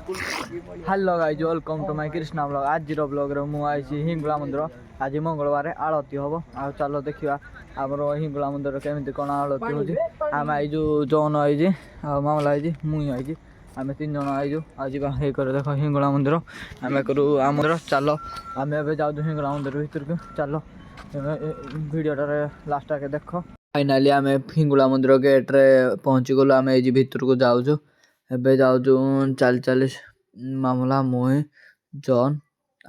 Hello guys welcome to my Krishna blog आज blog रे मु आइछि हिंगुला मंदिर आज मंगलवार आरती हम आ चलो देखिया आमर हिंगुला मंदिर केमिति कोन आरती होछि आम आइजु जौन आइछि आ मामला आइछि मुई आइछि आम तीन जन आइजु आज हे कर देख हिंगुला मंदिर आम करू आमर चलो आम ए जाऊ हिंगुला मंदिर भीतर को चलो वीडियोटा लास्ट आके देख फाइनाली आम हिंगुला मंदिर गेट रे पहुँची गलु आम ये भीतर को जाऊँ एबे जाऊँ चल चल मामला मुई जॉन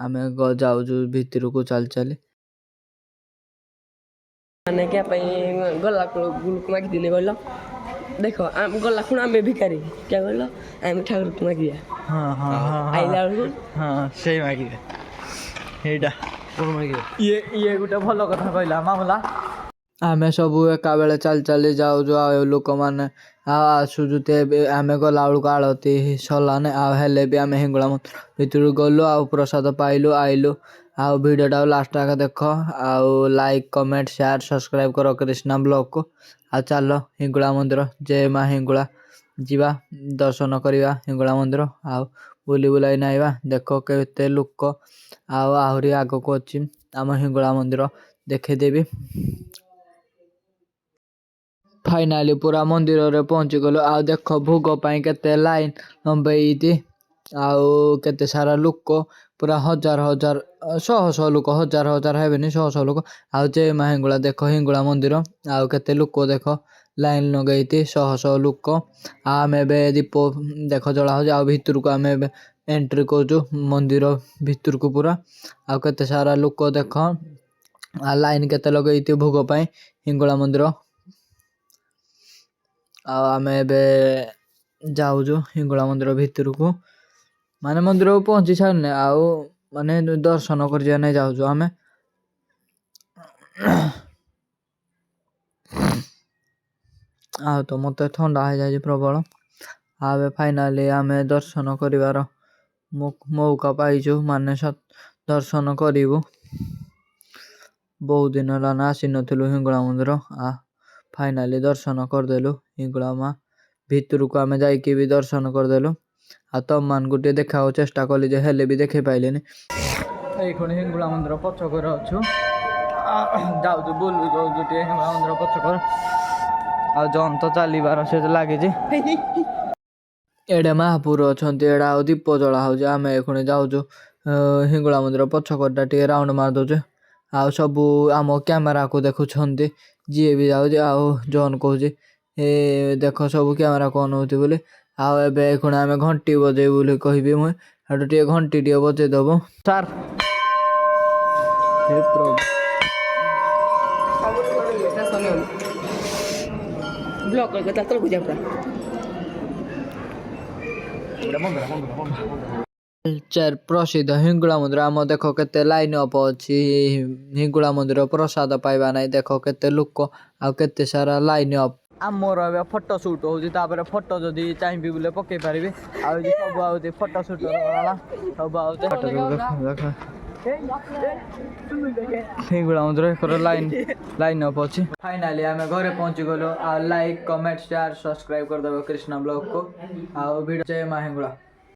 आम जाऊँ भीतर को चल चल माने क्या गला गुलक मागी दिले कहल देख आम गला खुण आम भिकारी क्या कहल आम ठाकुर को मागिया हाँ हाँ हाँ आइला हाँ से मागे एटा ये गोटे भल कथा कहला मामला आमे सबू एका बेले चल चली जाऊ लोक मैंने आसुचु आम गला बेलू आलती सरलाने आले भी आम हिंगुला भीतर गलु आ प्रसाद पाइलु आइलु आ वीडियोटा लास्ट आगे देख आउ लाइक कमेंट शेयर सब्सक्राइब कर कृष्णा ब्लॉग को आ चल हिंगुला मंदिर जय माँ हिंगुला जीवा दर्शन करवा हिंगुला मंदिर आ बुली बुलाई नाइबा देख केते लोक आहरी आग को अच्छी आम हिंगुला मंदिर देखेदेवी फाइनाली पूरा मंदिर रे पहुंची गलो आ देख भोग पाई केते लाइन लंबई आउ केते सारा लोक पूरा हजार हजार शह शह लोक हजार हजार हेबेनी शह शह लोक आउ जय माँ हिंगुला देख हिंगुला मंदिर आउ केते लोक देख लाइन लगई शह शह लोक आम एबे दीप देख जला हो आ भीतर को आम एंट्री करूँ मंदिर भीतर को पूरा आउ केते सारा लोक देख आ लाइन केते लगई भोग पाई हिंगुला मंदिर आम एबे जाऊँ हिंगुला मंदिर भीतर को माने मंदिर को पहुंची सारे आउ माने दर्शन कर जाऊँ आम आ तो मत ठंडा हो जाए प्रबल आबे फाइनाली आम दर्शन कर मौका पाइचु माने दर्शन करूँ बहुत दिन है आसी नु हिंगुला मंदिर आ फाइनाली दर्शन करदेलु हिंगुला माँ भीतर को आम जाइए भी दर्शन करदेलु आ तुम मान को देखा चेष्टा कली जे हेले भी देखे पाइले हिंगुला मंदिर पछक अच्छु जाऊँ बुलू जाऊँ हिंगुला मंदिर पछक आ जन तो चलबार से लगे एडे महापुर अच्छा एडा दीप जला हो आम ए जाऊँ हिंगुला मंदिर पछकटा टे राउंड मार दौचे आ सबू आम कैमेरा को देखुं जी भी जाऊँ आउ जन कहूँ ए देख सब कैमेरा कौन होती बोली आउ एबे आम घंटी बजे बोली कहबी मुझे टे घंटी टे बजे दब सार ब्लॉक करके तल को जा चार प्रसिद्ध हिंगुला मंदिर आम देख केते लाइन अप अच्छी हिंगुला मंदिर प्रसाद पाइबा ना देख केते लोक आ केते सारा लाइन अप आमर ए फोटो सुट हो फोटो जदि चाहिए बोले पकई पारि सब आउे फोटो सुट सब आउे हिंगुला मंदिर लाइन अप अच्छी फाइनाली आम घरे पहुंची गलु आ लाइक कमेंट शेयर सब्सक्राइब करदेव कृष्णा ब्लॉग को आ वीडियो जय माँ हिंगुला।